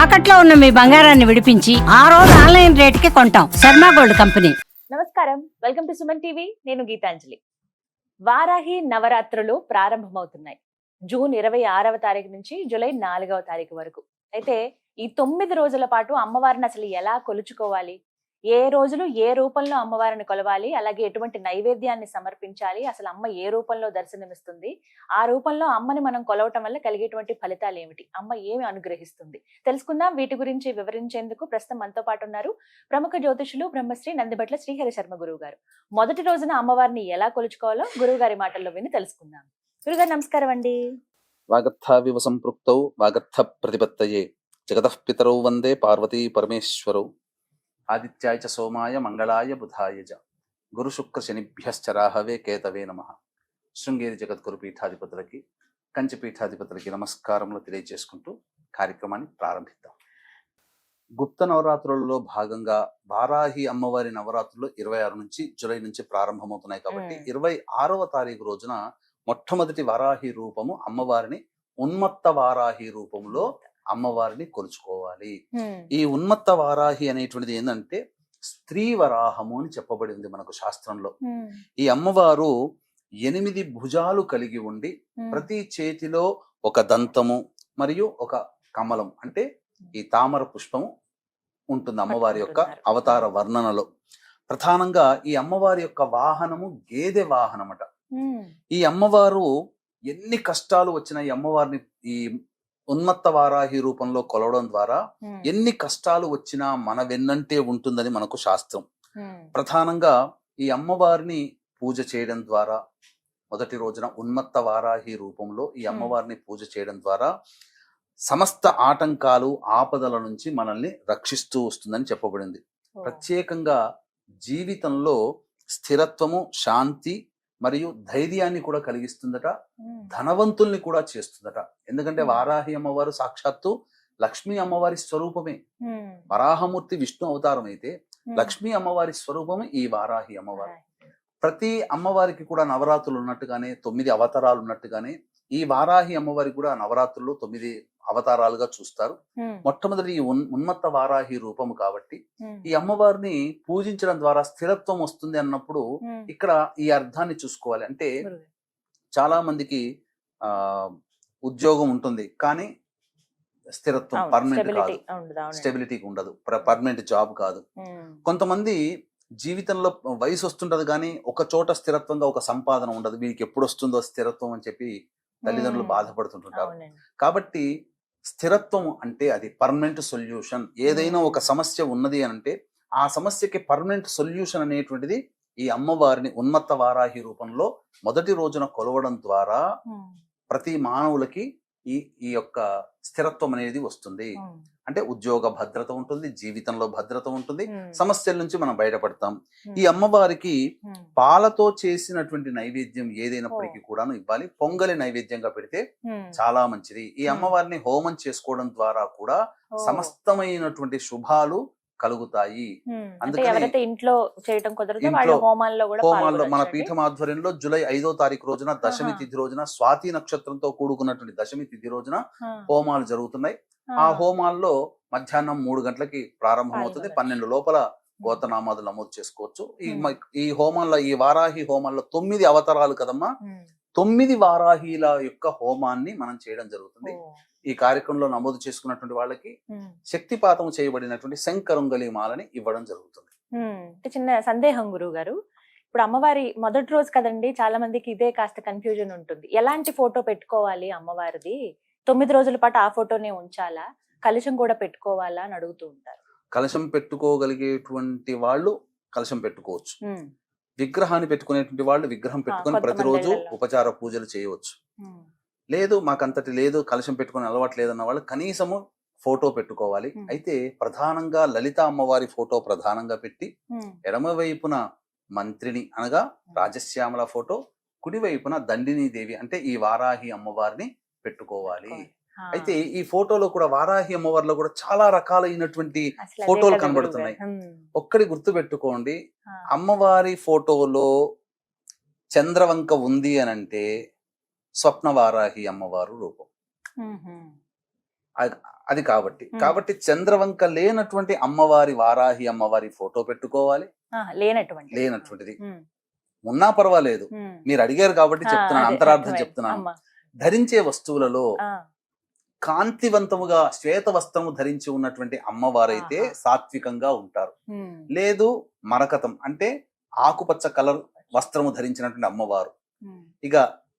తాకట్లో ఉన్న మీ బంగారాన్ని విడిపించి ఆ రోజు ఆన్లైన్ రేటుకి కొంటాం. Sharma gold company. నమస్కారం, వెల్కమ్ టు సుమన్ టీవీ. నేను గీతాంజలి. వారాహి నవరాత్రులు ప్రారంభమవుతున్నాయి. జూన్ 26వ తారీఖు నుంచి జూలై 4వ తారీఖు వరకు. అయితే ఈ 9 రోజుల పాటు అమ్మవారిని అసలు ఎలా కొలుచుకోవాలి, ఏ రోజులు ఏ రూపంలో అమ్మవారిని కొలవాలి, అలాగే ఎటువంటి నైవేద్యాన్ని సమర్పించాలి, అసలు అమ్మ ఏ రూపంలో దర్శనమిస్తుంది, ఆ రూపంలో అమ్మని మనం కొలవటం వల్ల కలిగేటువంటి ఫలితాలు ఏమిటి, అమ్మ ఏమి అనుగ్రహిస్తుంది తెలుసుకుందాం. వీటి గురించి వివరించేందుకు ప్రస్తుతం మనతో పాటు ఉన్నారు ప్రముఖ జ్యోతిషులు బ్రహ్మశ్రీ నందిబట్ల శ్రీహరి శర్మ గురువు గారు. మొదటి రోజున అమ్మవారిని ఎలా కొలుచుకోవాలో గురువు గారి మాటల్లో విని తెలుసుకుందాం. గురుగారు నమస్కారం అండి. వాగర్థావివ సంపృక్తౌ వాగర్థ ప్రతిపత్తయే జగతః పితరౌ వందే పార్వతీ పరమేశ్వరౌ ఆదిత్యాయ చ సోమాయ మంగళాయ బుధాయ చ గురు శుక్ర శనిభ్యశ్చ రాహవే కేతవే నమః. శృంగేరి జగద్గురు పీఠాధిపతులకి కంచి పీఠాధిపతులకి నమస్కారములు తెలియజేసుకుంటూ కార్యక్రమాన్ని ప్రారంభిద్దాం. గుప్త నవరాత్రులలో భాగంగా వారాహి అమ్మవారి నవరాత్రులు 26 నుంచి జూలై నుంచి ప్రారంభమవుతున్నాయి కాబట్టి 26వ తారీఖు రోజున మొట్టమొదటి వారాహి రూపము అమ్మవారిని ఉన్మత్త వారాహి రూపంలో అమ్మవారిని కొలుచుకోవాలి. ఈ ఉన్మత్త వారాహి అనేటువంటిది ఏంటంటే స్త్రీ వరాహము అని చెప్పబడింది మనకు శాస్త్రంలో. ఈ అమ్మవారు 8 భుజాలు కలిగి ఉండి ప్రతి చేతిలో ఒక దంతము మరియు ఒక కమలం అంటే ఈ తామర పుష్పము ఉంటుంది అమ్మవారి యొక్క అవతార వర్ణనలో. ప్రధానంగా ఈ అమ్మవారి యొక్క వాహనము గేదె వాహనమట. ఈ అమ్మవారు ఎన్ని కష్టాలు వచ్చినా ఈ అమ్మవారిని ఈ ఉన్మత్త వారాహి రూపంలో కొలవడం ద్వారా ఎన్ని కష్టాలు వచ్చినా మన వెన్నంటే ఉంటుందని మనకు శాస్త్రం. ప్రధానంగా ఈ అమ్మవారిని పూజ చేయడం ద్వారా మొదటి రోజున ఉన్మత్త వారాహి రూపంలో ఈ అమ్మవారిని పూజ చేయడం ద్వారా సమస్త ఆటంకాలు ఆపదల నుంచి మనల్ని రక్షిస్తూ వస్తుందని చెప్పబడింది. ప్రత్యేకంగా జీవితంలో స్థిరత్వము, శాంతి మరియు ధైర్యాన్ని కూడా కలిగిస్తుందట, ధనవంతుల్ని కూడా చేస్తుందట. ఎందుకంటే వారాహి అమ్మవారు సాక్షాత్తు లక్ష్మీ అమ్మవారి స్వరూపమే. వరాహమూర్తి విష్ణు అవతారం అయితే లక్ష్మీ అమ్మవారి స్వరూపమే ఈ వారాహి అమ్మవారు. ప్రతి అమ్మవారికి కూడా నవరాత్రులు ఉన్నట్టుగానే 9 అవతారాలు ఉన్నట్టుగానే ఈ వారాహి అమ్మవారికి కూడా నవరాత్రులు 9 అవతారాలుగా చూస్తారు. మొట్టమొదటి ఈ ఉన్మత్త వారాహి రూపము కాబట్టి ఈ అమ్మవారిని పూజించడం ద్వారా స్థిరత్వం వస్తుంది అన్నప్పుడు ఇక్కడ ఈ అర్థాన్ని చూసుకోవాలి. అంటే చాలా మందికి ఉద్యోగం ఉంటుంది కానీ స్థిరత్వం పర్మనెంట్ కాదు, స్టెబిలిటీకి ఉండదు, పర్మనెంట్ జాబ్ కాదు. కొంతమంది జీవితంలో వయసు వస్తుంటది కానీ ఒక చోట స్థిరత్వంగా ఒక సంపాదన ఉండదు. వీరికి ఎప్పుడు వస్తుందో స్థిరత్వం అని చెప్పి తల్లిదండ్రులు బాధపడుతుంటుంటారు. కాబట్టి స్థిరత్వం అంటే అది పర్మనెంట్ సొల్యూషన్. ఏదైనా ఒక సమస్య ఉన్నది అని అంటే ఆ సమస్యకి పర్మనెంట్ సొల్యూషన్ అనేటువంటిది ఈ అమ్మవారిని ఉన్మత్త వారాహి రూపంలో మొదటి రోజున కొలవడం ద్వారా ప్రతి మానవులకి ఈ యొక్క స్థిరత్వం అనేది వస్తుంది. అంటే ఉద్యోగ భద్రత ఉంటుంది, జీవితంలో భద్రత ఉంటుంది, సమస్యల నుంచి మనం బయటపడతాం. ఈ అమ్మవారికి పాలతో చేసినటువంటి నైవేద్యం ఏదైనప్పటికీ కూడాను ఇవ్వాలి. పొంగలి నైవేద్యంగా పెడితే చాలా మంచిది. ఈ అమ్మవారిని హోమం చేసుకోవడం ద్వారా కూడా సమస్తమైనటువంటి శుభాలు కలుగుతాయి. అందుకని ఇంట్లో హోమాల్లో మన పీఠం ఆధ్వర్యంలో జూలై 5వ తారీఖు రోజున దశమి తిథి రోజున స్వాతి నక్షత్రంతో కూడుకున్నటువంటి దశమి తిథి రోజున హోమాలు జరుగుతున్నాయి. ఆ హోమాల్లో మధ్యాహ్నం 3 గంటలకి ప్రారంభమవుతుంది. 12 లోపల గోత్రనామాదులు నమోదు చేసుకోవచ్చు. ఈ హోమాల్లో ఈ వారాహి హోమాల్లో 9 అవతారాలు కదమ్మా, 9 వారాహిల యొక్క హోమాన్ని మనం చేయడం జరుగుతుంది. ఈ కార్యక్రమంలో నమోదు చేసుకున్నటువంటి వాళ్ళకి శక్తిపాతం చేయబడినటువంటి శంకరుంగలి మాలని ఇవ్వడం జరుగుతుంది. చిన్న సందేహం గురువు గారు, ఇప్పుడు అమ్మవారి మొదటి రోజు కదండి, చాలా మందికి ఇదే కాస్త కన్ఫ్యూజన్ ఉంటుంది. ఎలాంటి ఫోటో పెట్టుకోవాలి అమ్మవారిది, 9 రోజుల పాటు ఆ ఫోటోనే ఉంచాలా, కలశం కూడా పెట్టుకోవాలా అని అడుగుతూ ఉంటారు. కలశం పెట్టుకోగలిగేటువంటి వాళ్ళు కలశం పెట్టుకోవచ్చు. విగ్రహాన్ని పెట్టుకునేటువంటి వాళ్ళు విగ్రహం పెట్టుకుని ప్రతిరోజు ఉపచార పూజలు చేయవచ్చు. లేదు మాకంతటి లేదు, కలశం పెట్టుకుని అలవాటు లేదన్న వాళ్ళు కనీసము ఫోటో పెట్టుకోవాలి. అయితే ప్రధానంగా లలిత అమ్మవారి ఫోటో ప్రధానంగా పెట్టి ఎడమ వైపున మంత్రిని అనగా రాజశ్యామల ఫోటో, కుడి వైపున దండిని దేవి అంటే ఈ వారాహి అమ్మవారిని పెట్టుకోవాలి. అయితే ఈ ఫోటోలో కూడా వారాహి అమ్మవారిలో కూడా చాలా రకాలైనటువంటి ఫోటోలు కనబడుతున్నాయి. ఒక్కడి గుర్తు పెట్టుకోండి, అమ్మవారి ఫోటోలో చంద్రవంక ఉంది అని అంటే స్వప్న వారాహి అమ్మవారు రూపం. అది కాబట్టి చంద్రవంక లేనటువంటి అమ్మవారి వారాహి అమ్మవారి ఫోటో పెట్టుకోవాలి. లేనటువంటిది ఉన్నా పర్వాలేదు, మీరు అడిగారు కాబట్టి చెప్తున్నాను, అంతరార్థం చెప్తున్నాను. ధరించే వస్తువులలో కాంతివంతముగా శ్వేత వస్త్రము ధరించి ఉన్నటువంటి అమ్మవారైతే సాత్వికంగా ఉంటారు. లేదు మరకతం అంటే ఆకుపచ్చ కలర్ వస్త్రము ధరించినటువంటి అమ్మవారు. ఇక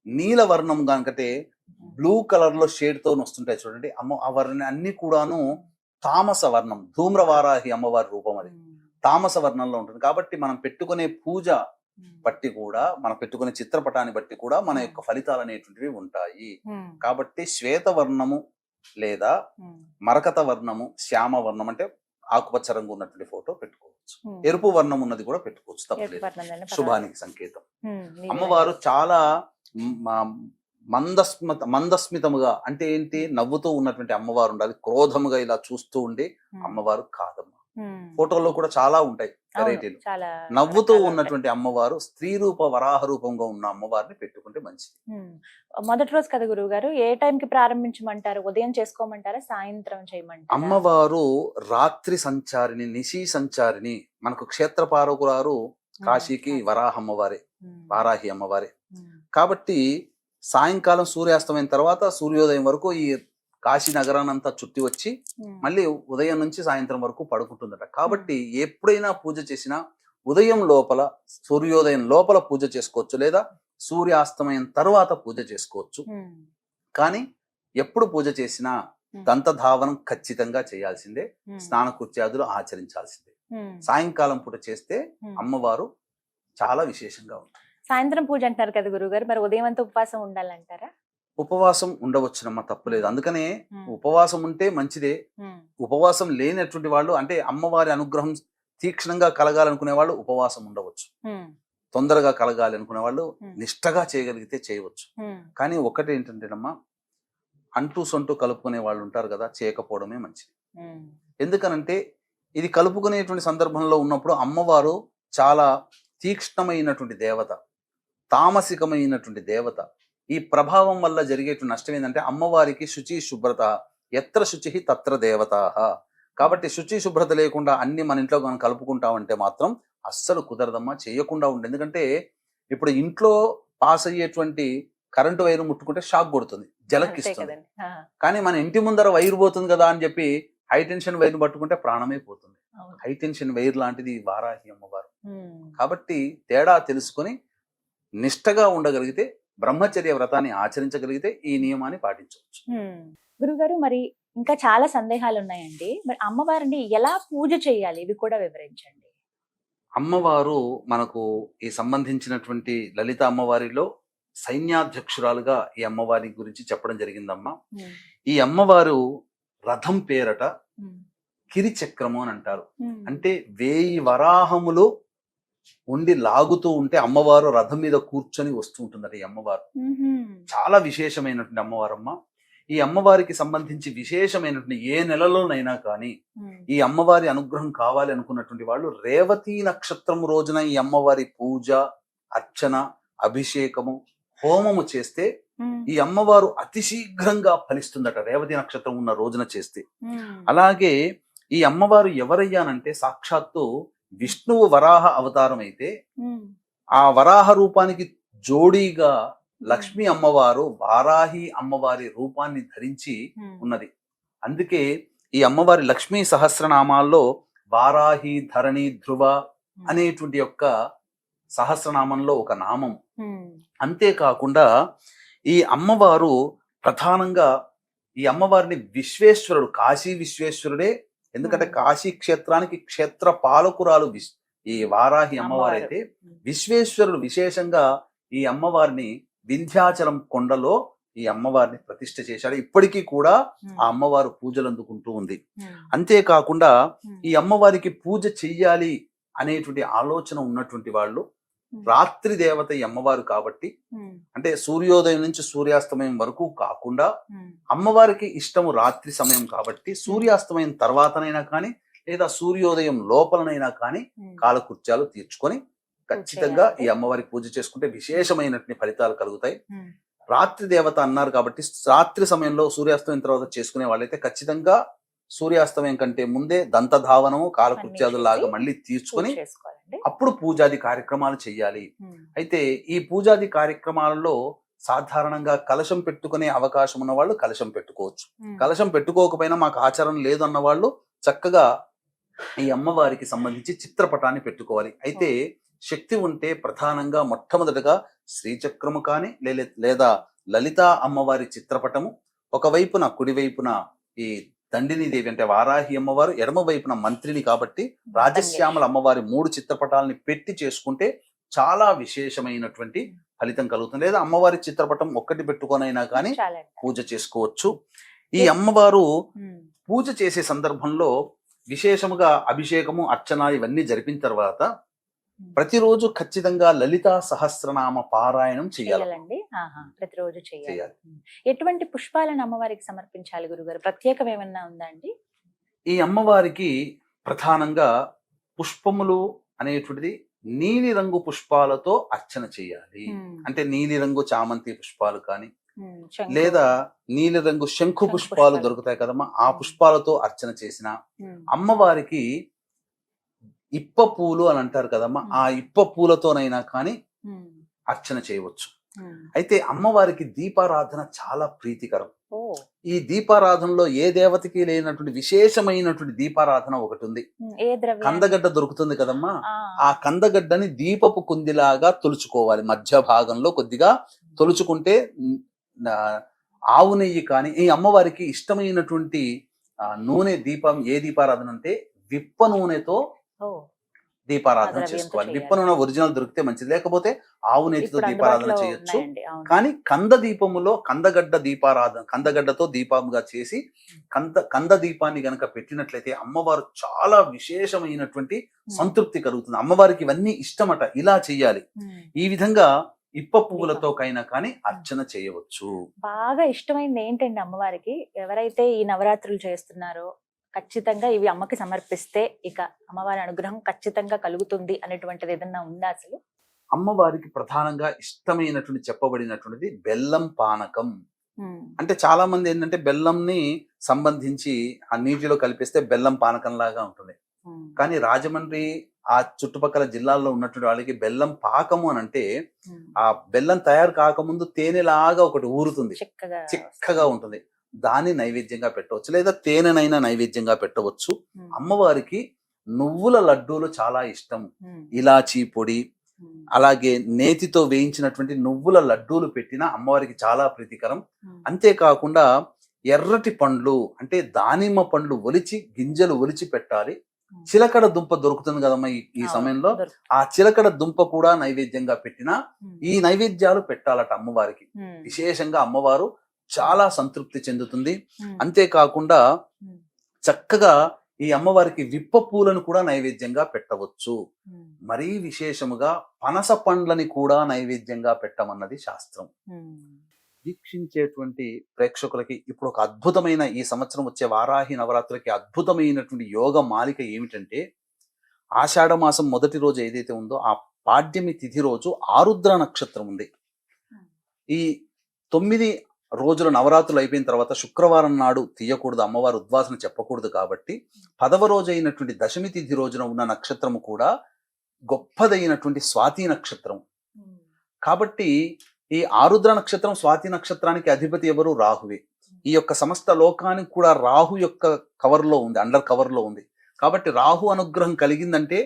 నీల వర్ణం కనుకంటే బ్లూ కలర్ లో షేడ్ తో వస్తుంటాయి చూడండి, అమ్మవారిని అన్ని కూడాను తామస వర్ణం, ధూమ్రవారాహి అమ్మవారి రూపం అది తామస వర్ణంలో ఉంటుంది. కాబట్టి మనం పెట్టుకునే పూజ బట్టి కూడా, మనం పెట్టుకునే చిత్రపటాన్ని బట్టి కూడా మన యొక్క ఫలితాలు అనేటువంటివి ఉంటాయి. కాబట్టి శ్వేత వర్ణము లేదా మరకత వర్ణము, శ్యామ వర్ణం అంటే ఆకుపచ్చ రంగు ఉన్నటువంటి ఫోటో పెట్టుకోవచ్చు. ఎరుపు వర్ణం ఉన్నది కూడా పెట్టుకోవచ్చు, తప్పలేదు, శుభానికి సంకేతం. అమ్మవారు చాలా మందస్మితముగా అంటే ఏంటి, నవ్వుతూ ఉన్నటువంటి అమ్మవారు ఉండాలి. క్రోధముగా ఇలా చూస్తూ ఉండే అమ్మవారు కాదమ్మ. ఫోటోల్లో కూడా చాలా ఉంటాయి వెరైటీలు. నవ్వుతూ ఉన్నటువంటి అమ్మవారు, స్త్రీ రూప వరాహ రూపంగా ఉన్న అమ్మవారిని పెట్టుకుంటే మంచిది. మొదటి రోజు కదా గురువు గారు, ఏ టైం కి ప్రారంభించమంటారు? ఉదయం చేసుకోమంటారా, సాయంత్రం చేయమంటారా? అమ్మవారు రాత్రి సంచారిని, నిశీ సంచారిని. మనకు క్షేత్రపాలకురారు కాశీకి వరాహ అమ్మవారే, వారాహి అమ్మవారే. కాబట్టి సాయంకాలం సూర్యాస్తమైన తర్వాత సూర్యోదయం వరకు ఈ కాశీ నగరాన్ని అంతా చుట్టి వచ్చి మళ్ళీ ఉదయం నుంచి సాయంత్రం వరకు పడుకుంటుందట. కాబట్టి ఎప్పుడైనా పూజ చేసినా ఉదయం లోపల, సూర్యోదయం లోపల పూజ చేసుకోవచ్చు, లేదా సూర్యాస్తమయం తర్వాత పూజ చేసుకోవచ్చు. కానీ ఎప్పుడు పూజ చేసినా దంతధావనం ఖచ్చితంగా చేయాల్సిందే, స్నానకృత్యాదులు ఆచరించాల్సిందే. సాయంకాలం పూట చేస్తే అమ్మవారు చాలా విశేషంగా ఉంటుంది. సాయంత్రం పూజ అంటారు కదా గురుగారు, మరి ఉదయం అంతా ఉపవాసం ఉండాలంటారా? ఉపవాసం ఉండవచ్చునమ్మా, తప్పులేదు. అందుకనే ఉపవాసం ఉంటే మంచిదే. ఉపవాసం లేనటువంటి వాళ్ళు, అంటే అమ్మవారి అనుగ్రహం తీక్షణంగా కలగాలనుకునే వాళ్ళు ఉపవాసం ఉండవచ్చు. తొందరగా కలగాలి అనుకునే వాళ్ళు నిష్టగా చేయగలిగితే చేయవచ్చు. కానీ ఒకటి ఏంటంటేనమ్మా, అంటూ సొంటూ కలుపుకునే వాళ్ళు ఉంటారు కదా, చేయకపోవడమే మంచిది. ఎందుకనంటే ఇది కలుపుకునేటువంటి సందర్భంలో ఉన్నప్పుడు అమ్మవారు చాలా తీక్ష్ణమైనటువంటి దేవత, తామసికమైనటువంటి దేవత. ఈ ప్రభావం వల్ల జరిగేటువంటి నష్టం ఏంటంటే, అమ్మవారికి శుచి శుభ్రత, ఎత్ర శుచి తత్ర దేవత. కాబట్టి శుచి శుభ్రత లేకుండా అన్ని మన ఇంట్లో మనం కలుపుకుంటామంటే మాత్రం అస్సలు కుదరదమ్మా, చేయకుండా ఉండే. ఎందుకంటే ఇప్పుడు ఇంట్లో పాస్ అయ్యేటువంటి కరెంటు వైరు ముట్టుకుంటే షాక్ కొడుతుంది, జలకిస్తుంది. కానీ మన ఇంటి ముందర వైరు పోతుంది కదా అని చెప్పి హై టెన్షన్ వైర్ పట్టుకుంటే ప్రాణమే పోతుంది. హై టెన్షన్ వైర్ లాంటిది వారాహి అమ్మవారు. కాబట్టి తేడా తెలుసుకొని నిష్టగా ఉండగలిగితే, బ్రహ్మచర్య వ్రతాన్ని ఆచరించగలిగితే ఈ నియమాన్ని పాటించవచ్చు. గురుగారు, మరి ఇంకా చాలా సందేహాలు ఉన్నాయండి. మరి అమ్మవారిని ఎలా పూజ చేయాలి, ఇవి కూడా వివరించండి. అమ్మవారు మనకు ఈ సంబంధించినటువంటి లలిత అమ్మవారిలో సైన్యాధ్యక్షురాలుగా ఈ అమ్మవారి గురించి చెప్పడం జరిగిందమ్మా. ఈ అమ్మవారు రథం పేరట కిరిచక్రము అని అంటారు. అంటే 1000 వరాహములు ఉండి లాగుతూ ఉంటే అమ్మవారు రథం మీద కూర్చొని వస్తూ ఉంటుందట ఈ అమ్మవారు. చాలా విశేషమైనటువంటి అమ్మవారమ్మ. ఈ అమ్మవారికి సంబంధించి విశేషమైనటువంటి ఏ నెలలోనైనా కానీ ఈ అమ్మవారి అనుగ్రహం కావాలి అనుకున్నటువంటి వాళ్ళు రేవతి నక్షత్రం రోజున ఈ అమ్మవారి పూజ, అర్చన, అభిషేకము, హోమము చేస్తే ఈ అమ్మవారు అతి శీఘ్రంగా ఫలిస్తుందట, రేవతి నక్షత్రం ఉన్న రోజున చేస్తే. అలాగే ఈ అమ్మవారు ఎవరయ్యానంటే, సాక్షాత్తు విష్ణువు వరాహ అవతారం అయితే ఆ వరాహ రూపానికి జోడీగా లక్ష్మీ అమ్మవారు వారాహి అమ్మవారి రూపాన్ని ధరించి ఉన్నది. అందుకే ఈ అమ్మవారి లక్ష్మీ సహస్రనామాల్లో వారాహి, ధరణి, ధ్రువ అనేటువంటి యొక్క సహస్రనామంలో ఒక నామం. అంతేకాకుండా ఈ అమ్మవారు ప్రధానంగా, ఈ అమ్మవారిని విశ్వేశ్వరుడు, కాశీ విశ్వేశ్వరుడే. ఎందుకంటే కాశీ క్షేత్రానికి క్షేత్ర పాలకురాలు ఈ వారాహి అమ్మవారు అయితే, విశ్వేశ్వరుడు విశేషంగా ఈ అమ్మవారిని వింధ్యాచలం కొండలో ఈ అమ్మవారిని ప్రతిష్ఠ చేశాడు. ఇప్పటికీ కూడా ఆ అమ్మవారు పూజలు అందుకుంటూ ఉంది. అంతేకాకుండా ఈ అమ్మవారికి పూజ చెయ్యాలి అనేటువంటి ఆలోచన ఉన్నటువంటి వాళ్ళు, రాత్రి దేవత ఈ అమ్మవారు కాబట్టి, అంటే సూర్యోదయం నుంచి సూర్యాస్తమయం వరకు కాకుండా అమ్మవారికి ఇష్టము రాత్రి సమయం కాబట్టి సూర్యాస్తమయం తర్వాతనైనా కానీ లేదా సూర్యోదయం లోపలనైనా కానీ కాలకృత్యాలు తీర్చుకొని ఖచ్చితంగా ఈ అమ్మవారికి పూజ చేసుకుంటే విశేషమైనటువంటి ఫలితాలు కలుగుతాయి. రాత్రి దేవత అన్నారు కాబట్టి రాత్రి సమయంలో సూర్యాస్తమయం తర్వాత చేసుకునే వాళ్ళైతే ఖచ్చితంగా సూర్యాస్తమయం కంటే ముందే దంతధావనము కాలకృత్యాదులాగా మళ్ళీ తీర్చుకొని పూజ చేసుకోవాలండి. అప్పుడు పూజాది కార్యక్రమాలు చేయాలి. అయితే ఈ పూజాది కార్యక్రమాలలో సాధారణంగా కలశం పెట్టుకునే అవకాశం ఉన్న వాళ్ళు కలశం పెట్టుకోవచ్చు. కలశం పెట్టుకోకపోయినా మాకు ఆచారం లేదు అన్న వాళ్ళు చక్కగా ఈ అమ్మవారికి సంబంధించి చిత్రపటాన్ని పెట్టుకోవాలి. అయితే శక్తి ఉంటే ప్రధానంగా మొట్టమొదటగా శ్రీచక్రము కానీ లేదా లలితా అమ్మవారి చిత్రపటము, ఒకవైపున కుడివైపున ఈ దండిని దేవి అంటే వారాహి అమ్మవారు, ఎడమ వైపున మంత్రిని కాబట్టి రాజశ్యామల అమ్మవారి 3 చిత్రపటాలని పెట్టి చేసుకుంటే చాలా విశేషమైనటువంటి ఫలితం కలుగుతుంది. లేదా అమ్మవారి చిత్రపటం ఒక్కటి పెట్టుకొనైనా కానీ పూజ చేసుకోవచ్చు. ఈ అమ్మవారు పూజ చేసే సందర్భంలో విశేషముగా అభిషేకము, అర్చన ఇవన్నీ జరిపిన తర్వాత ప్రతిరోజు ఖచ్చితంగా లలితా సహస్రనామ పారాయణం చేయాలండి. ప్రతిరోజు చేయాలి. ఎటువంటి పుష్పాలను అమ్మవారికి సమర్పించాలి గురుగారు? ప్రత్యేకం ఏమన్నా ఉందా అండి? ఈ అమ్మవారికి ప్రధానంగా పుష్పములు అనేటువంటిది నీలి రంగు పుష్పాలతో అర్చన చేయాలి. అంటే నీలి రంగు చామంతి పుష్పాలు కానీ లేదా నీలి రంగు శంఖు పుష్పాలు దొరుకుతాయి కదమ్మా, ఆ పుష్పాలతో అర్చన చేసిన అమ్మవారికి ఇప్ప పూలు అని అంటారు కదమ్మా, ఆ ఇప్ప పూలతోనైనా కానీ అర్చన చేయవచ్చు. అయితే అమ్మవారికి దీపారాధన చాలా ప్రీతికరం. ఈ దీపారాధనలో ఏ దేవతకి లేనటువంటి విశేషమైనటువంటి దీపారాధన ఒకటి ఉంది. కందగడ్డ దొరుకుతుంది కదమ్మా, ఆ కందగడ్డని దీపపు కుందిలాగా తొలుచుకోవాలి. మధ్య భాగంలో కొద్దిగా తొలుచుకుంటే ఆవు నెయ్యి కానీ, ఈ అమ్మవారికి ఇష్టమైనటువంటి నూనె దీపం ఏ దీపారాధన అంటే విప్ప నూనెతో దీపారాధన చేసుకోవాలి. విప్ప నూనె ఒరిజినల్ దొరికితే మంచిది, లేకపోతే ఆవు నెయ్యితో దీపారాధన చేయొచ్చు. కానీ కంద దీపములో కందగడ్డతో దీపంగా చేసి కంద దీపాన్ని గనక పెట్టినట్లయితే అమ్మవారు చాలా విశేషమైనటువంటి సంతృప్తి కలుగుతుంది. అమ్మవారికి ఇవన్నీ ఇష్టమట, ఇలా చెయ్యాలి. ఈ విధంగా ఇప్ప పువ్వులతో కైనా కానీ అర్చన చేయవచ్చు. బాగా ఇష్టమైనది ఏంటండి అమ్మవారికి? ఎవరైతే ఈ నవరాత్రులు చేస్తున్నారో ఖచ్చితంగా ఇవి అమ్మకి సమర్పిస్తే ఇక అమ్మవారి అనుగ్రహం ఖచ్చితంగా కలుగుతుంది అనేటువంటిది ఏదన్నా ఉందా అసలు? అమ్మవారికి ప్రధానంగా ఇష్టమైనటువంటి చెప్పబడినటువంటిది బెల్లం పానకం. అంటే చాలా మంది ఏంటంటే బెల్లంని సంబంధించి ఆ నీటిలో కలిపిస్తే బెల్లం పానకం లాగా ఉంటుంది. కానీ రాజమండ్రి ఆ చుట్టుపక్కల జిల్లాల్లో ఉన్నటువంటి వాళ్ళకి బెల్లం పాకము అని అంటే ఆ బెల్లం తయారు కాకముందు తేనెలాగా ఒకటి ఊరుతుంది, చిక్కగా ఉంటుంది. దాన్ని నైవేద్యంగా పెట్టవచ్చు, లేదా తేనెనైనా నైవేద్యంగా పెట్టవచ్చు. అమ్మవారికి నువ్వుల లడ్డూలు చాలా ఇష్టం. ఇలాచీ పొడి, అలాగే నేతితో వేయించినటువంటి నువ్వుల లడ్డూలు పెట్టిన అమ్మవారికి చాలా ప్రీతికరం. అంతేకాకుండా ఎర్రటి పండ్లు అంటే దానిమ్మ పండ్లు ఒలిచి గింజలు ఒలిచి పెట్టాలి. చిలకడ దుంప దొరుకుతుంది కదమ్మా ఈ సమయంలో, ఆ చిలకడ దుంప కూడా నైవేద్యంగా పెట్టిన ఈ నైవేద్యాలు పెట్టాలట అమ్మవారికి. విశేషంగా అమ్మవారు చాలా సంతృప్తి చెందుతుంది. అంతేకాకుండా చక్కగా ఈ అమ్మవారికి విప్ప పూలను కూడా నైవేద్యంగా పెట్టవచ్చు. మరీ విశేషముగా పనస పండ్లని కూడా నైవేద్యంగా పెట్టమన్నది శాస్త్రం. వీక్షించేటువంటి ప్రేక్షకులకి ఇప్పుడు ఒక అద్భుతమైన, ఈ సంవత్సరం వచ్చే వారాహి నవరాత్రులకి అద్భుతమైనటువంటి యోగ మాలిక ఏమిటంటే, ఆషాఢ మాసం మొదటి రోజు ఏదైతే ఉందో ఆ పాడ్యమి తిథి రోజు ఆరుద్ర నక్షత్రం ఉంది. ఈ 9 రోజుల నవరాత్రులు అయిపోయిన తర్వాత శుక్రవారం నాడు తీయకూడదు, అమ్మవారు ఉద్వాసన చెప్పకూడదు. కాబట్టి 10వ రోజు అయినటువంటి దశమి తిథి రోజున ఉన్న నక్షత్రము కూడా గొప్పదైనటువంటి స్వాతి నక్షత్రం. కాబట్టి ఈ ఆరుద్ర నక్షత్రం స్వాతి నక్షత్రానికి అధిపతి ఎవరు? రాహువే. ఈ యొక్క సమస్త లోకానికి కూడా రాహు యొక్క కవర్లో ఉంది, అండర్ కవర్లో ఉంది. కాబట్టి రాహు అనుగ్రహం కలిగిందంటే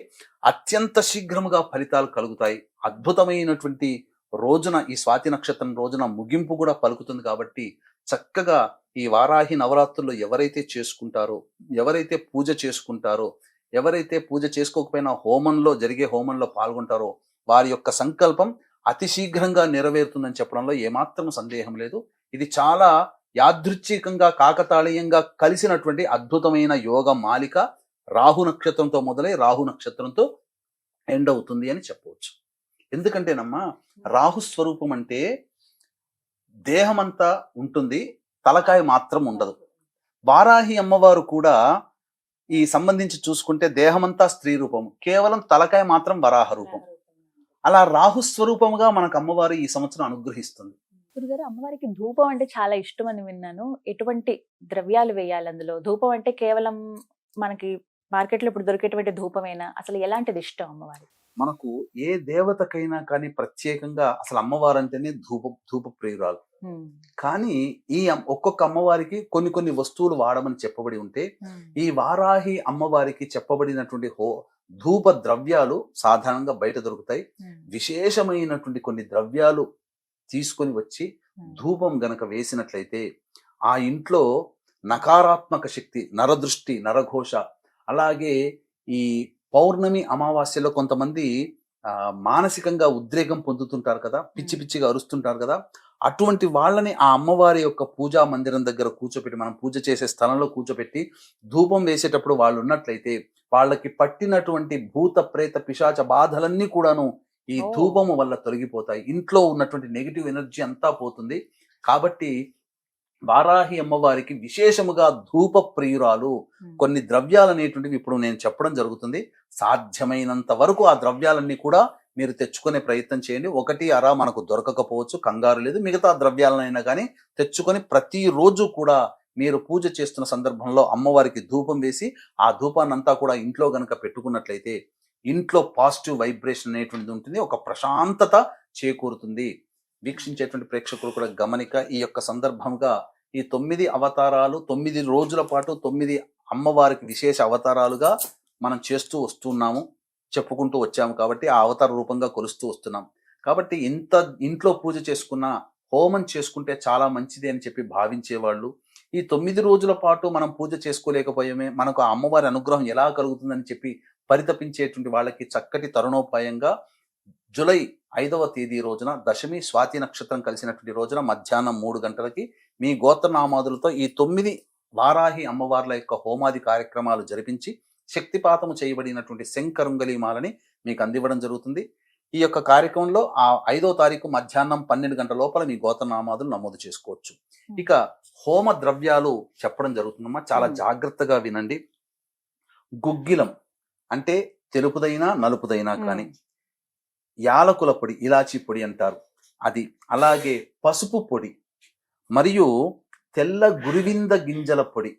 అత్యంత శీఘ్రముగా ఫలితాలు కలుగుతాయి. అద్భుతమైనటువంటి రోజున, ఈ స్వాతి నక్షత్రం రోజున ముగింపు కూడా పలుకుతుంది. కాబట్టి చక్కగా ఈ వారాహి నవరాత్రుల్లో ఎవరైతే చేసుకుంటారో, ఎవరైతే పూజ చేసుకుంటారో, ఎవరైతే పూజ చేసుకోకపోయినా జరిగే హోమంలో పాల్గొంటారో వారి యొక్క సంకల్పం అతి శీఘ్రంగా నెరవేరుతుందని చెప్పడంలో ఏమాత్రం సందేహం లేదు. ఇది చాలా యాదృచ్ఛికంగా కాకతాళీయంగా కలిసినటువంటి అద్భుతమైన యోగ మాలిక. రాహు నక్షత్రంతో మొదలై రాహు నక్షత్రంతో ఎండ్ అవుతుంది అని చెప్పవచ్చు. ఎందుకంటేనమ్మా, రాహు స్వరూపం అంటే దేహమంతా ఉంటుంది, తలకాయ మాత్రం ఉండదు. వారాహి అమ్మవారు కూడా ఈ సంబంధించి చూసుకుంటే దేహమంతా స్త్రీ రూపం, కేవలం తలకాయ మాత్రం వరాహ రూపం. అలా రాహు స్వరూపముగా మనకు అమ్మవారు ఈ సంవత్సరం అనుగ్రహిస్తుంది. గురుగారు, అమ్మవారికి ధూపం అంటే చాలా ఇష్టం అని విన్నాను. ఎటువంటి ద్రవ్యాలు వేయాలి అందులో? ధూపం అంటే కేవలం మనకి మార్కెట్‌లో ఇప్పుడు దొరికేటువంటి ధూపమేనా? అసలు ఎలాంటిది ఇష్టం అమ్మవారికి? మనకు ఏ దేవతకైనా కానీ ప్రత్యేకంగా అసలు అమ్మవారంటేనే ధూప ప్రియురాలు. హ్మ్. కానీ ఒక్కొక్క అమ్మవారికి కొన్ని కొన్ని వస్తువులు వాడమని చెప్పబడి ఉంటే, హ్మ్. ఈ వారాహి అమ్మవారికి చెప్పబడినటువంటి ధూప ద్రవ్యాలు సాధారణంగా బయట దొరుకుతాయి. హ్మ్. విశేషమైనటువంటి కొన్ని ద్రవ్యాలు తీసుకొని వచ్చి హ్మ్. ధూపం గనక వేసినట్లయితే ఆ ఇంట్లో నకారాత్మక శక్తి, నరదృష్టి, నరఘోష, అలాగే ఈ పౌర్ణమి అమావాస్యలో కొంతమంది మానసికంగా ఉద్రేకం పొందుతుంటారు కదా, పిచ్చి పిచ్చిగా అరుస్తుంటారు కదా, అటువంటి వాళ్ళని ఆ అమ్మవారి యొక్క పూజా మందిరం దగ్గర కూర్చోపెట్టి, మనం పూజ చేసే స్థలంలో కూర్చోపెట్టి ధూపం వేసేటప్పుడు వాళ్ళు ఉన్నట్లయితే వాళ్ళకి పట్టినటువంటి భూత ప్రేత పిశాచ బాధలన్నీ కూడాను ఈ ఓహ్! ధూపము వల్ల తొలగిపోతాయి. ఇంట్లో ఉన్నటువంటి నెగిటివ్ ఎనర్జీ అంతా పోతుంది. కాబట్టి వారాహి అమ్మవారికి విశేషముగా ధూప ప్రియురాలు. హ్మ్. కొన్ని ద్రవ్యాలు అనేటువంటివి ఇప్పుడు నేను చెప్పడం జరుగుతుంది. సాధ్యమైనంత వరకు ఆ ద్రవ్యాలన్నీ కూడా మీరు తెచ్చుకునే ప్రయత్నం చేయండి. ఒకటి అరా మనకు దొరకకపోవచ్చు, కంగారు లేదు. మిగతా ద్రవ్యాలనైనా కానీ తెచ్చుకొని ప్రతిరోజు కూడా మీరు పూజ చేస్తున్న సందర్భంలో అమ్మవారికి ధూపం వేసి ఆ ధూపాన్నంతా కూడా ఇంట్లో గనక పెట్టుకున్నట్లయితే ఇంట్లో పాజిటివ్ వైబ్రేషన్ అనేటువంటిది ఉంటుంది. ఒక ప్రశాంతత చేకూరుతుంది. వీక్షించేటువంటి ప్రేక్షకులు కూడా గమనిక ఈ యొక్క సందర్భంగా ఈ 9 అవతారాలు 9 రోజుల పాటు 9 అమ్మవారికి విశేష అవతారాలుగా మనం చేస్తూ వస్తున్నాము, చెప్పుకుంటూ వచ్చాము. కాబట్టి ఆ అవతార రూపంగా కొలుస్తూ వస్తున్నాం. కాబట్టి ఇంట్లో పూజ చేసుకున్న, హోమం చేసుకుంటే చాలా మంచిది అని చెప్పి భావించేవాళ్ళు, ఈ 9 రోజుల పాటు మనం పూజ చేసుకోలేకపోయామే, మనకు ఆ అమ్మవారి అనుగ్రహం ఎలా కలుగుతుందని చెప్పి పరితపించేటువంటి వాళ్ళకి చక్కటి తరుణోపాయంగా జూలై 5వ తేదీ రోజున దశమి స్వాతి నక్షత్రం కలిసినటువంటి రోజున మధ్యాహ్నం 3 గంటలకి మీ గోత్రనామాదులతో ఈ 9 వారాహి అమ్మవార్ల యొక్క హోమాది కార్యక్రమాలు జరిపించి శక్తిపాతము చేయబడినటువంటి శంకరుంగలీమాలని మీకు అందివ్వడం జరుగుతుంది. ఈ యొక్క కార్యక్రమంలో ఆ 5వ తారీఖు మధ్యాహ్నం 12 గంటల లోపల మీ గోత్రనామాదులు నమోదు చేసుకోవచ్చు. ఇక హోమ ద్రవ్యాలు చెప్పడం జరుగుతుందమ్మా, చాలా జాగ్రత్తగా వినండి. గుగ్గిలం అంటే తెలుపుదైనా నలుపుదైనా కానీ, యాలకుల పొడి, ఇలాచీ పొడి అంటారు అది, అలాగే పసుపు పొడి మరియు తెల్ల గురివింద గింజల పొడి,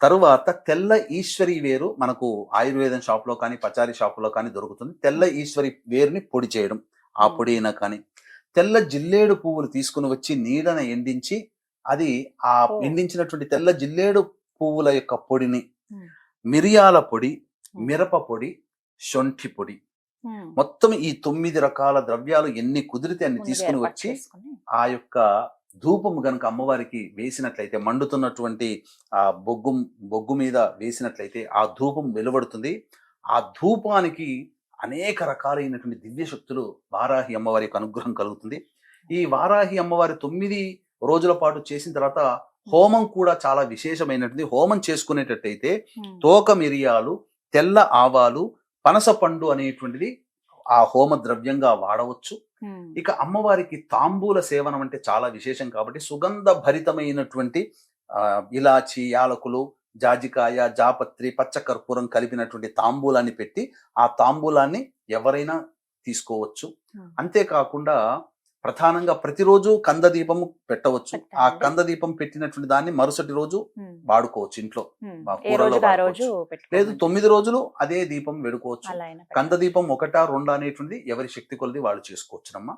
తరువాత తెల్ల ఈశ్వరి వేరు మనకు ఆయుర్వేదం షాప్లో కానీ పచారీ షాపులో కానీ దొరుకుతుంది. తెల్ల ఈశ్వరి వేరుని పొడి చేయడం, ఆ పొడి అయినా కానీ, తెల్ల జిల్లేడు పువ్వులు తీసుకుని వచ్చి నీడన ఎండించి అది ఆ ఎండించినటువంటి తెల్ల జిల్లేడు పువ్వుల యొక్క పొడిని మిరియాల పొడి, మిరప పొడి, శొంఠి పొడి, మొత్తం ఈ 9 రకాల ద్రవ్యాలు ఎన్ని కుదిరితే అన్ని తీసుకుని వచ్చి ఆ యొక్క ధూపము గనుక అమ్మవారికి వేసినట్లయితే, మండుతున్నటువంటి ఆ బొగ్గు మీద వేసినట్లయితే ఆ ధూపం వెలువడుతుంది. ఆ ధూపానికి అనేక రకాలైనటువంటి దివ్య శక్తులు వారాహి అమ్మవారి యొక్క అనుగ్రహం కలుగుతుంది. ఈ వారాహి అమ్మవారి 9 రోజుల పాటు చేసిన తర్వాత హోమం కూడా చాలా విశేషమైనటువంటి. హోమం చేసుకునేటట్టయితే తోక మిరియాలు, తెల్ల ఆవాలు, పనస పండు అనేటువంటిది ఆ హోమ ద్రవ్యంగా వాడవచ్చు. ఇక అమ్మవారికి తాంబూల సేవనం అంటే చాలా విశేషం కాబట్టి సుగంధ భరితమైనటువంటి ఇలాచి, యాలకులు, జాజికాయ, జాపత్రి, పచ్చకర్పూరం కలిపినటువంటి తాంబూలాన్ని పెట్టి ఆ తాంబూలాన్ని ఎవరైనా తీసుకోవచ్చు. అంతేకాకుండా ప్రధానంగా ప్రతిరోజు కంద దీపము పెట్టవచ్చు. ఆ కంద దీపం పెట్టినటువంటి దాన్ని మరుసటి రోజు వాడుకోవచ్చు ఇంట్లో కూరలో వాడుకోవచ్చు. లేదు 9 రోజులు అదే దీపం వెడుకోవచ్చు. కంద దీపం 1, 2 అనేటువంటి ఎవరి శక్తి కొలది వాళ్ళు చేసుకోవచ్చునమ్మా.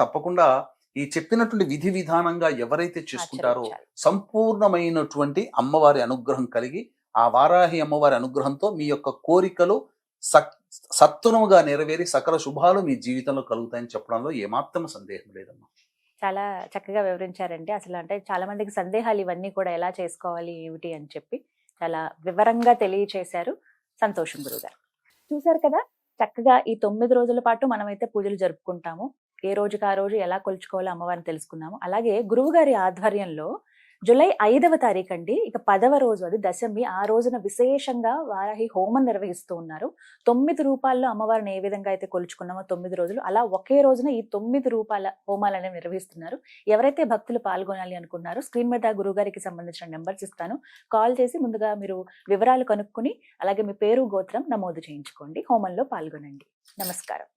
తప్పకుండా ఈ చెప్పినటువంటి విధి విధానంగా ఎవరైతే చేసుకుంటారో సంపూర్ణమైనటువంటి అమ్మవారి అనుగ్రహం కలిగి ఆ వారాహి అమ్మవారి అనుగ్రహంతో మీ యొక్క కోరికలు సత్వరముగా నెరవేరి సకల శుభాలు మీ జీవితంలో కలుగుతాయని చెప్పడంలో ఏమాత్రం సందేహం లేదమ్మా. చాలా చక్కగా వివరించారండి. అసలు అంటే చాలా మందికి సందేహాలు ఇవన్నీ కూడా ఎలా చేసుకోవాలి ఏమిటి అని చెప్పి చాలా వివరంగా తెలియచేశారు. సంతోషం గురుగారు. చూసారు కదా, చక్కగా ఈ 9 రోజుల పాటు మనమైతే పూజలు జరుపుకుంటాము. ఏ రోజుకి ఆ రోజు ఎలా కొలుచుకోవాలో అమ్మవారిని తెలుసుకున్నాము. అలాగే గురువు గారి ఆధ్వర్యంలో జూలై 5వ తారీఖు అండి, ఇక 10వ రోజు, అది దశమి, ఆ రోజున విశేషంగా వారాహి హోమం నిర్వహిస్తూ ఉన్నారు. 9 రూపాల్లో అమ్మవారిని ఏ విధంగా అయితే కొలుచుకున్నామో 9 రోజులు, అలా ఒకే రోజున ఈ 9 రూపాల హోమాలనేవి నిర్వహిస్తున్నారు. ఎవరైతే భక్తులు పాల్గొనాలి అనుకున్నారో స్క్రీన్ మీద గురుగారికి సంబంధించిన నెంబర్స్ ఇస్తాను. కాల్ చేసి ముందుగా మీరు వివరాలు కనుక్కుని అలాగే మీ పేరు, గోత్రం నమోదు చేయించుకోండి. హోమంలో పాల్గొనండి. నమస్కారం.